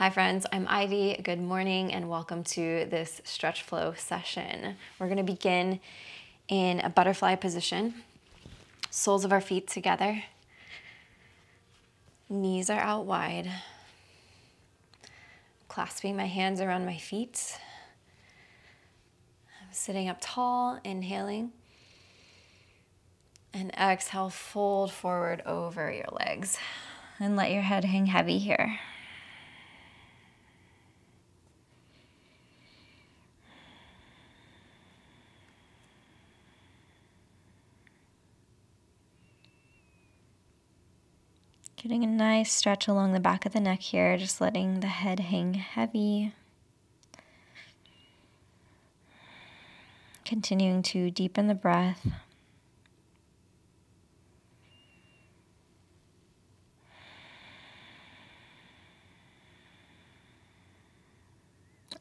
Hi friends, I'm Ivy. Good morning and welcome to this stretch flow session. We're going to begin in a butterfly position. Soles of our feet together. Knees are out wide. Clasping my hands around my feet. I'm sitting up tall, inhaling. And exhale, fold forward over your legs. And let your head hang heavy here. Getting a nice stretch along the back of the neck here, just letting the head hang heavy. Continuing to deepen the breath.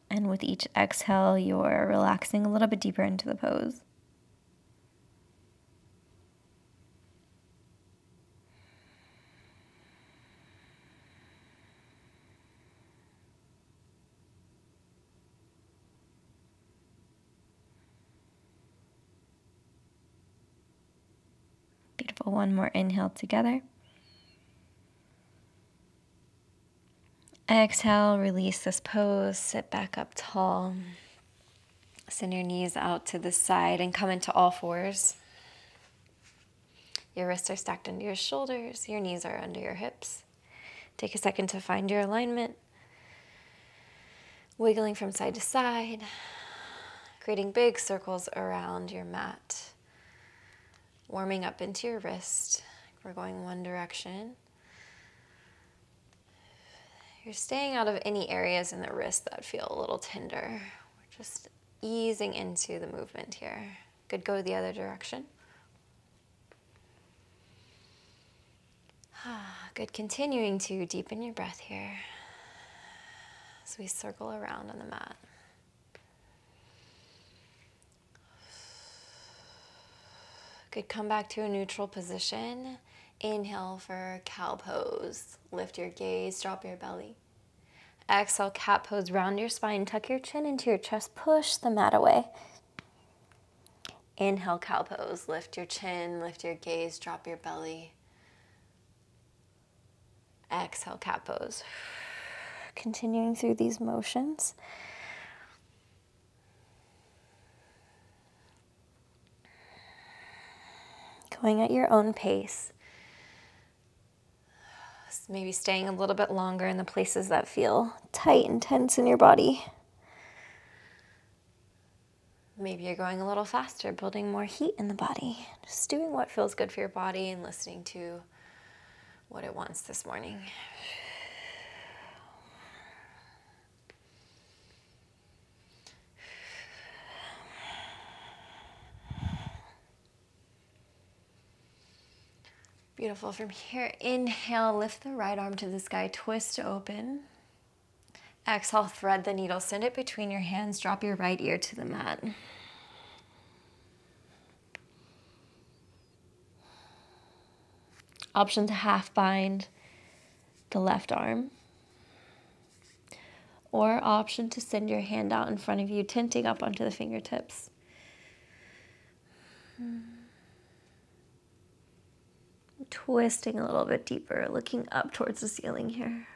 And with each exhale, you're relaxing a little bit deeper into the pose. Beautiful. One more inhale together. Exhale, release this pose, sit back up tall. Send your knees out to the side and come into all fours. Your wrists are stacked under your shoulders, your knees are under your hips. Take a second to find your alignment. Wiggling from side to side, creating big circles around your mat. Warming up into your wrist. We're going one direction. You're staying out of any areas in the wrist that feel a little tender. We're just easing into the movement here. Good, go the other direction. Good, continuing to deepen your breath here as we circle around on the mat. Good, come back to a neutral position. Inhale for cow pose. Lift your gaze, drop your belly. Exhale, cat pose, round your spine, tuck your chin into your chest, push the mat away. Inhale, cow pose, lift your chin, lift your gaze, drop your belly. Exhale, cat pose. Continuing through these motions. Going at your own pace. Maybe staying a little bit longer in the places that feel tight and tense in your body. Maybe you're going a little faster, building more heat in the body. Just doing what feels good for your body and listening to what it wants this morning. Beautiful. From here, inhale, lift the right arm to the sky, twist open. Exhale, thread the needle, send it between your hands, drop your right ear to the mat. Option to half bind the left arm. Or option to send your hand out in front of you, tinting up onto the fingertips. Twisting a little bit deeper, looking up towards the ceiling here.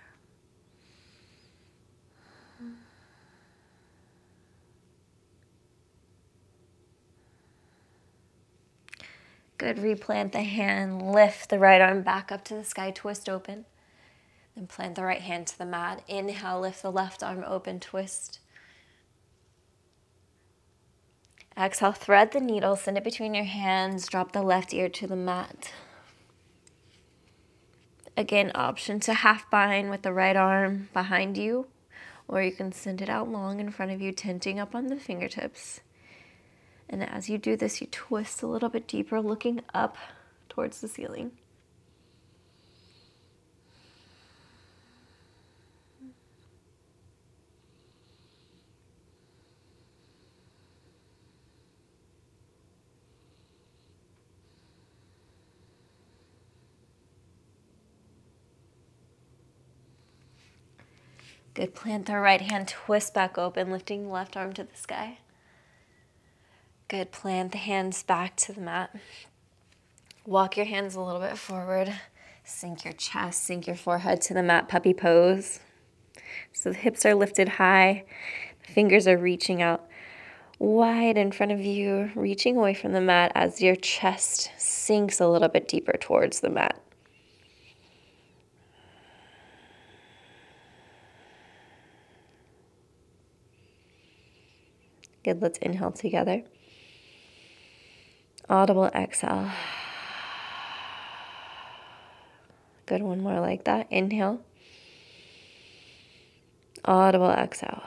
Good, replant the hand, lift the right arm back up to the sky, twist open. Then plant the right hand to the mat. Inhale, lift the left arm open, twist. Exhale, thread the needle, send it between your hands, drop the left ear to the mat. Again, option to half bind with the right arm behind you, or you can send it out long in front of you, tinting up on the fingertips. And as you do this, you twist a little bit deeper, looking up towards the ceiling. Good, plant the right hand, twist back open, lifting the left arm to the sky. Good, plant the hands back to the mat. Walk your hands a little bit forward. Sink your chest, sink your forehead to the mat, puppy pose. So the hips are lifted high, the fingers are reaching out wide in front of you, reaching away from the mat as your chest sinks a little bit deeper towards the mat. Good, let's inhale together. Audible exhale. Good, one more like that. Inhale. Audible exhale.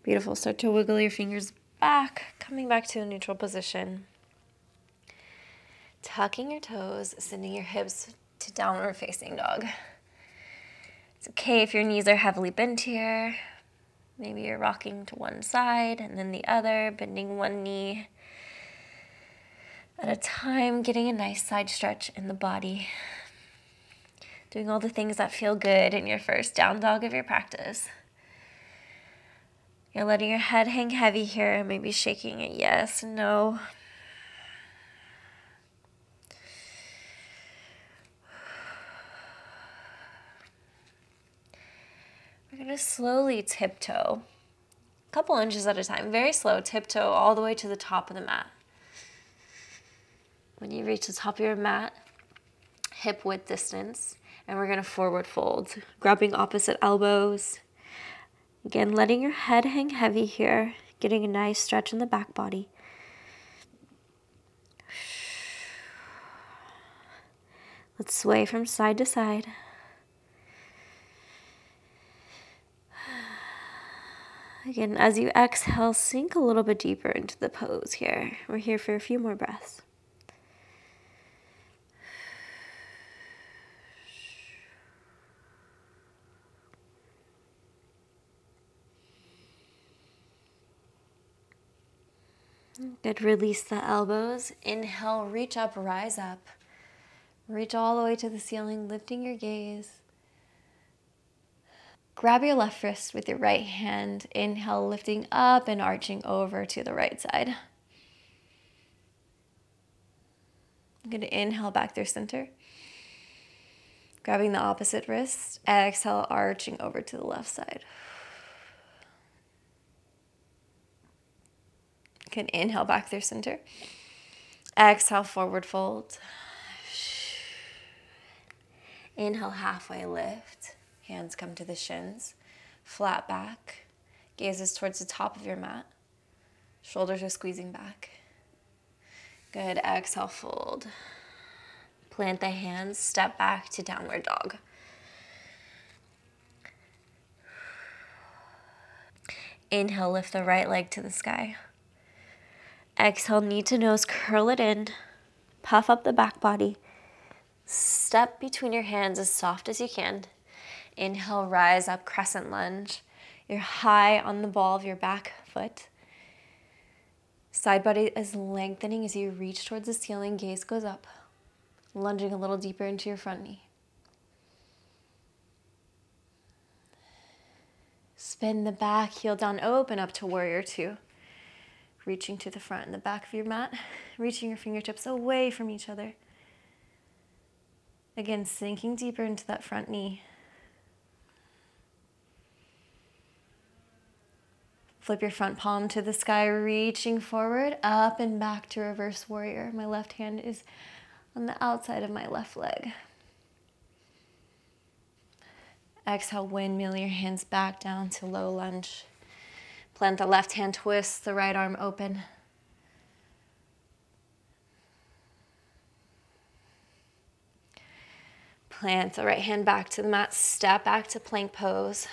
Beautiful. Start to wiggle your fingers back, coming back to a neutral position. Tucking your toes, sending your hips to downward facing dog. It's okay if your knees are heavily bent here. Maybe you're rocking to one side and then the other, bending one knee at a time, getting a nice side stretch in the body. Doing all the things that feel good in your first down dog of your practice. You're letting your head hang heavy here, maybe shaking it yes, no. We're going to slowly tiptoe, a couple inches at a time, very slow, tiptoe all the way to the top of the mat. When you reach the top of your mat, hip width distance, and we're going to forward fold, grabbing opposite elbows. Again, letting your head hang heavy here, getting a nice stretch in the back body. Let's sway from side to side. Again, as you exhale, sink a little bit deeper into the pose here. We're here for a few more breaths. Good, release the elbows. Inhale, reach up, rise up. Reach all the way to the ceiling, lifting your gaze. Grab your left wrist with your right hand. Inhale, lifting up and arching over to the right side. I'm going to inhale back through center. Grabbing the opposite wrist. Exhale, arching over to the left side. You can inhale back through center. Exhale, forward fold. Inhale, halfway lift. Hands come to the shins. Flat back. Gazes towards the top of your mat. Shoulders are squeezing back. Good. Exhale, fold. Plant the hands. Step back to downward dog. Inhale, lift the right leg to the sky. Exhale, knee to nose, curl it in. Puff up the back body. Step between your hands as soft as you can. Inhale, rise up, crescent lunge. You're high on the ball of your back foot. Side body is lengthening as you reach towards the ceiling, gaze goes up. Lunging a little deeper into your front knee. Spin the back, heel down, open up to warrior two. Reaching to the front and the back of your mat, reaching your fingertips away from each other. Again, sinking deeper into that front knee. Flip your front palm to the sky, reaching forward, up and back to reverse warrior. My left hand is on the outside of my left leg. Exhale, windmill your hands back down to low lunge. Plant the left hand, twist the right arm open. Plant the right hand back to the mat, step back to plank pose.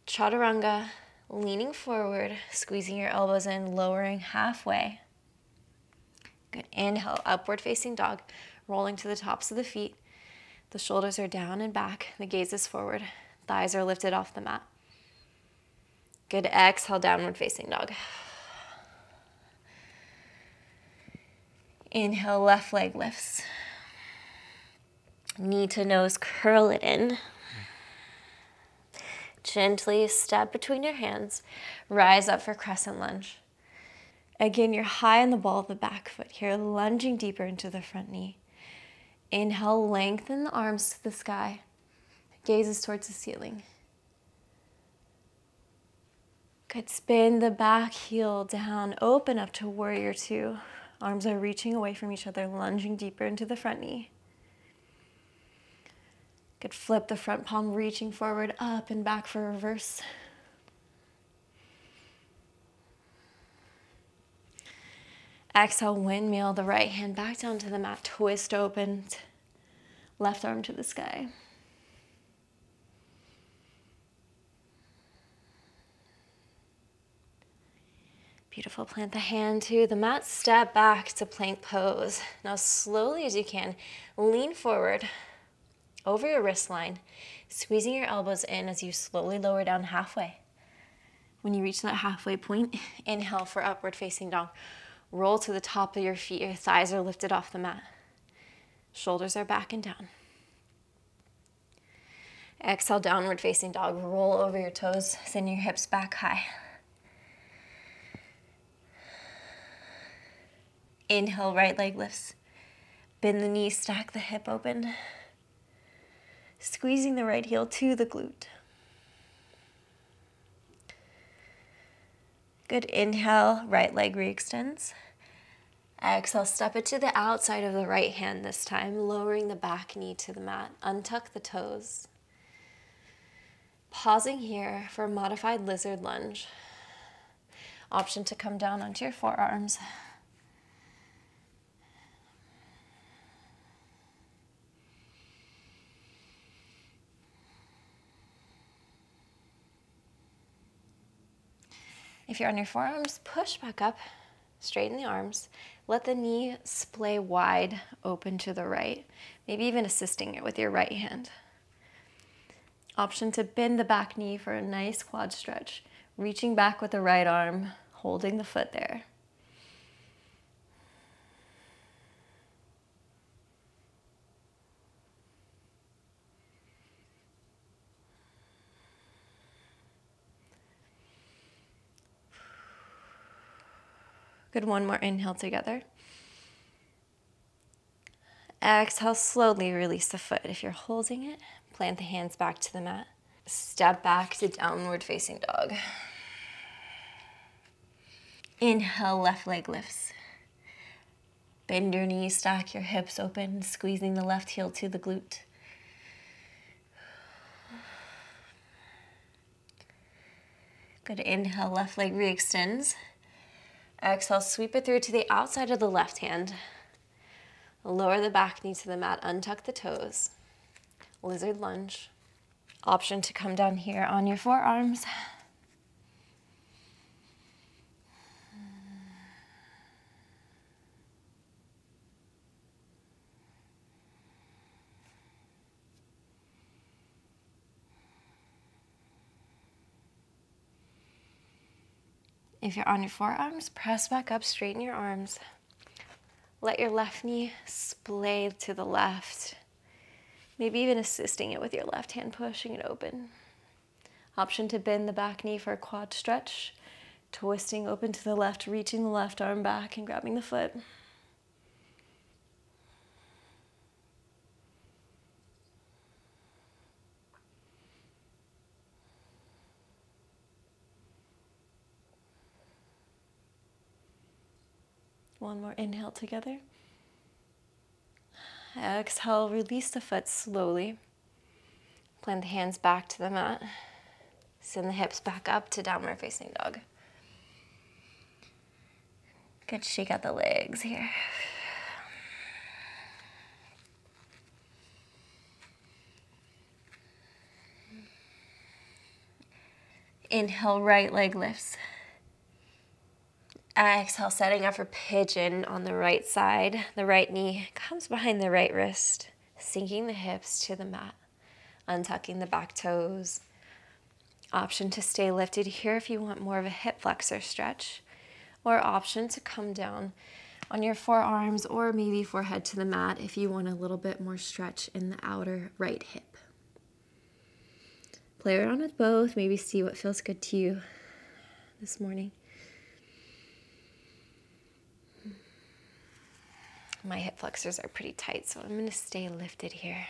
Chaturanga, leaning forward, squeezing your elbows in, lowering halfway. Good, inhale, upward facing dog, rolling to the tops of the feet. The shoulders are down and back, the gaze is forward, thighs are lifted off the mat. Good, exhale, downward facing dog. Inhale, left leg lifts. Knee to nose, curl it in. Gently step between your hands. Rise up for crescent lunge. Again, you're high on the ball of the back foot here, lunging deeper into the front knee. Inhale, lengthen the arms to the sky. Gazes towards the ceiling. Good, spin the back heel down, open up to warrior two. Arms are reaching away from each other, lunging deeper into the front knee. Good, flip the front palm, reaching forward, up and back for reverse. Exhale, windmill the right hand back down to the mat, twist open, left arm to the sky. Beautiful, plant the hand to the mat, step back to plank pose. Now slowly as you can, lean forward over your wrist line, squeezing your elbows in as you slowly lower down halfway. When you reach that halfway point, inhale for upward facing dog. Roll to the top of your feet, your thighs are lifted off the mat. Shoulders are back and down. Exhale, downward facing dog. Roll over your toes, send your hips back high. Inhale, right leg lifts. Bend the knee, stack the hip open. Squeezing the right heel to the glute. Good, inhale, right leg re-extends. Exhale, step it to the outside of the right hand this time, lowering the back knee to the mat. Untuck the toes. Pausing here for a modified lizard lunge. Option to come down onto your forearms. If you're on your forearms, push back up, straighten the arms. Let the knee splay wide, open to the right, maybe even assisting it with your right hand. Option to bend the back knee for a nice quad stretch, reaching back with the right arm, holding the foot there. Good, one more inhale together. Exhale, slowly release the foot. If you're holding it, plant the hands back to the mat. Step back to downward facing dog. Inhale, left leg lifts. Bend your knees, stack your hips open, squeezing the left heel to the glute. Good, inhale, left leg re-extends. Exhale, sweep it through to the outside of the left hand. Lower the back knee to the mat, untuck the toes. Lizard lunge. Option to come down here on your forearms. If you're on your forearms, press back up, straighten your arms. Let your left knee splay to the left. Maybe even assisting it with your left hand, pushing it open. Option to bend the back knee for a quad stretch. Twisting open to the left, reaching the left arm back and grabbing the foot. One more inhale together. Exhale, release the foot slowly. Plant the hands back to the mat. Send the hips back up to downward facing dog. Good, shake out the legs here. Inhale, right leg lifts. Exhale, setting up for pigeon on the right side. The right knee comes behind the right wrist, sinking the hips to the mat, untucking the back toes. Option to stay lifted here if you want more of a hip flexor stretch, or option to come down on your forearms, or maybe forehead to the mat if you want a little bit more stretch in the outer right hip. Play around with both, maybe see what feels good to you this morning. My hip flexors are pretty tight, so I'm going to stay lifted here.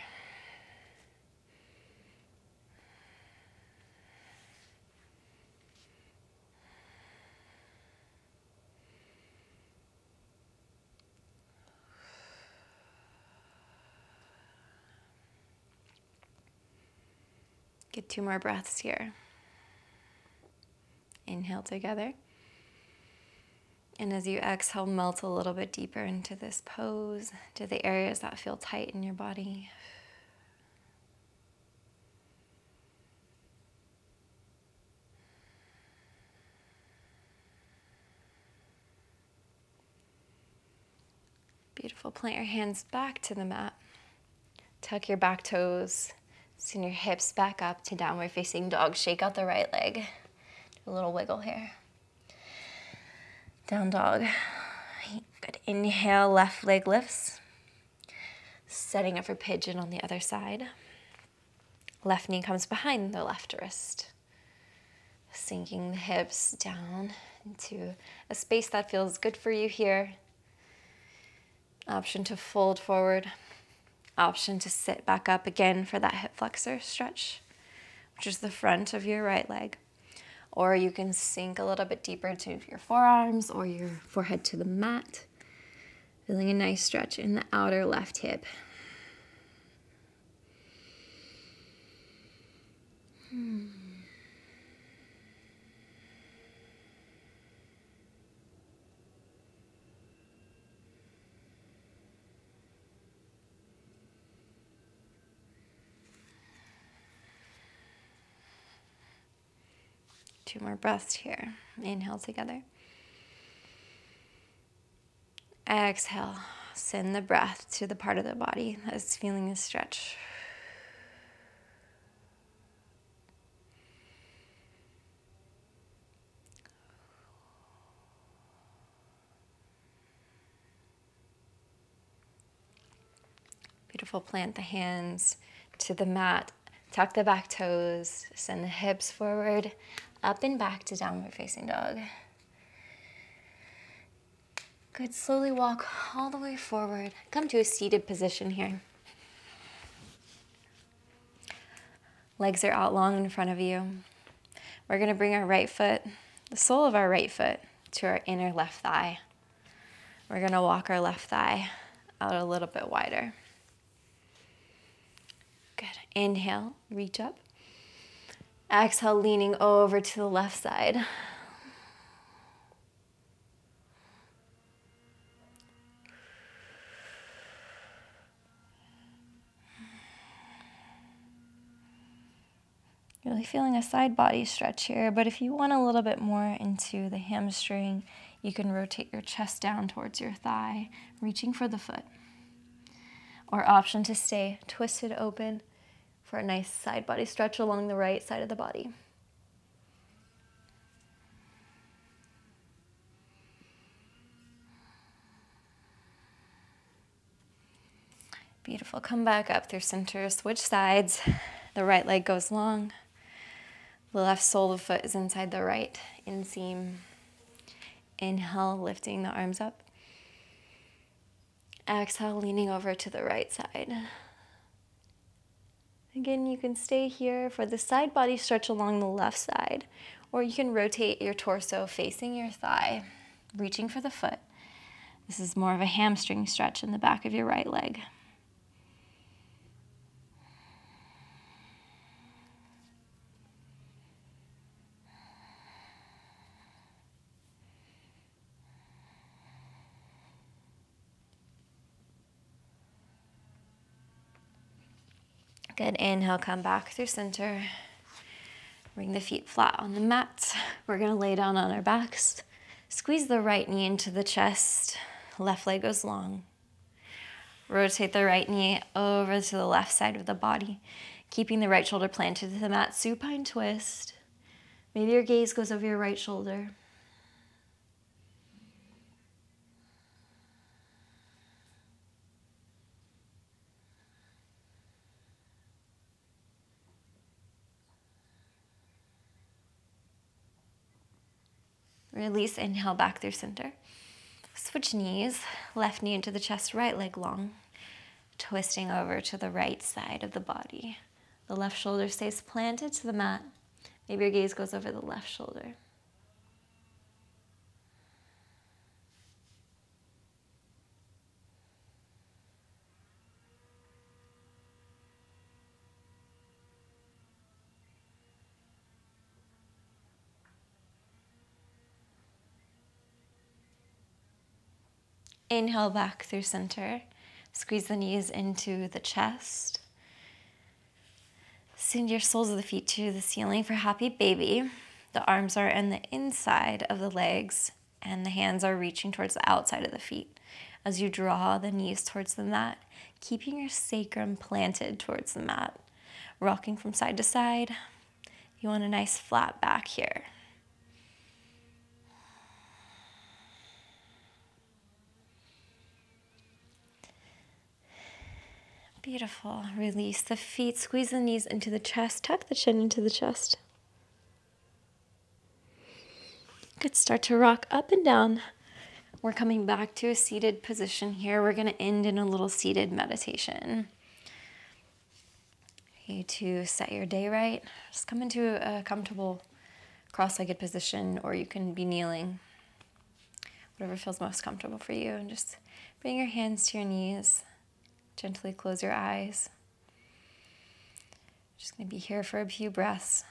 Get 2 more breaths here. Inhale together. And as you exhale, melt a little bit deeper into this pose, to the areas that feel tight in your body. Beautiful. Plant your hands back to the mat. Tuck your back toes. Send your hips back up to downward facing dog. Shake out the right leg. Do a little wiggle here. Down dog. Good. Inhale, left leg lifts. Setting up for pigeon on the other side. Left knee comes behind the left wrist. Sinking the hips down into a space that feels good for you here. Option to fold forward. Option to sit back up again for that hip flexor stretch, which is the front of your right leg. Or you can sink a little bit deeper to your forearms or your forehead to the mat. Feeling a nice stretch in the outer left hip. Two more breaths here. Inhale together. Exhale. Send the breath to the part of the body that is feeling a stretch. Beautiful. Plant the hands to the mat. Tuck the back toes. Send the hips forward. Up and back to downward facing dog. Good. Slowly walk all the way forward. Come to a seated position here. Legs are out long in front of you. We're going to bring our right foot, the sole of our right foot, to our inner left thigh. We're going to walk our left thigh out a little bit wider. Good. Inhale, reach up. Exhale, leaning over to the left side. Really feeling a side body stretch here, but if you want a little bit more into the hamstring, you can rotate your chest down towards your thigh, reaching for the foot. Or option to stay twisted open for a nice side body stretch along the right side of the body. Beautiful. Come back up through center. Switch sides. The right leg goes long. The left sole of the foot is inside the right inseam. Inhale, lifting the arms up. Exhale, leaning over to the right side. Again, you can stay here for the side body stretch along the left side, or you can rotate your torso facing your thigh, reaching for the foot. This is more of a hamstring stretch in the back of your right leg. Good. Inhale, come back through center. Bring the feet flat on the mat. We're going to lay down on our backs. Squeeze the right knee into the chest. Left leg goes long. Rotate the right knee over to the left side of the body, keeping the right shoulder planted to the mat. Supine twist. Maybe your gaze goes over your right shoulder. Release, inhale back through center. Switch knees, left knee into the chest, right leg long. Twisting over to the right side of the body. The left shoulder stays planted to the mat. Maybe your gaze goes over the left shoulder. Inhale back through center. Squeeze the knees into the chest. Send your soles of the feet to the ceiling for happy baby. The arms are in the inside of the legs and the hands are reaching towards the outside of the feet. As you draw the knees towards the mat, keeping your sacrum planted towards the mat. Rocking from side to side. You want a nice flat back here. Beautiful. Release the feet, squeeze the knees into the chest, tuck the chin into the chest. Good. Start to rock up and down. We're coming back to a seated position here. We're going to end in a little seated meditation. Okay, to set your day right, just come into a comfortable cross-legged position, or you can be kneeling, whatever feels most comfortable for you, and just bring your hands to your knees. Gently close your eyes. Just going to be here for a few breaths.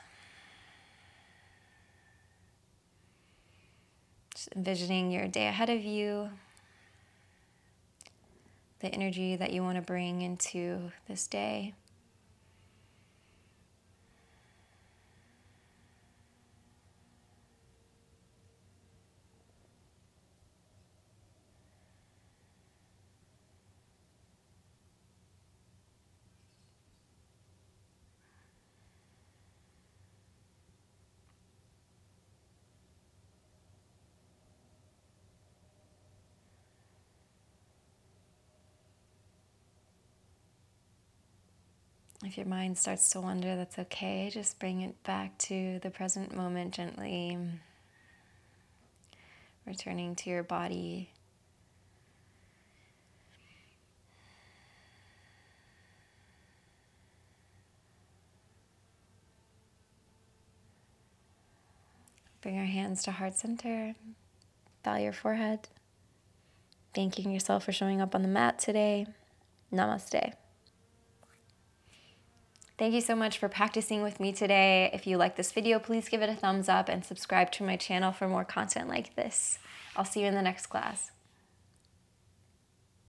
Just envisioning your day ahead of you, the energy that you want to bring into this day. If your mind starts to wander, that's okay. Just bring it back to the present moment gently. Returning to your body. Bring your hands to heart center. Bow your forehead. Thanking yourself for showing up on the mat today. Namaste. Thank you so much for practicing with me today. If you like this video, please give it a thumbs up and subscribe to my channel for more content like this. I'll see you in the next class.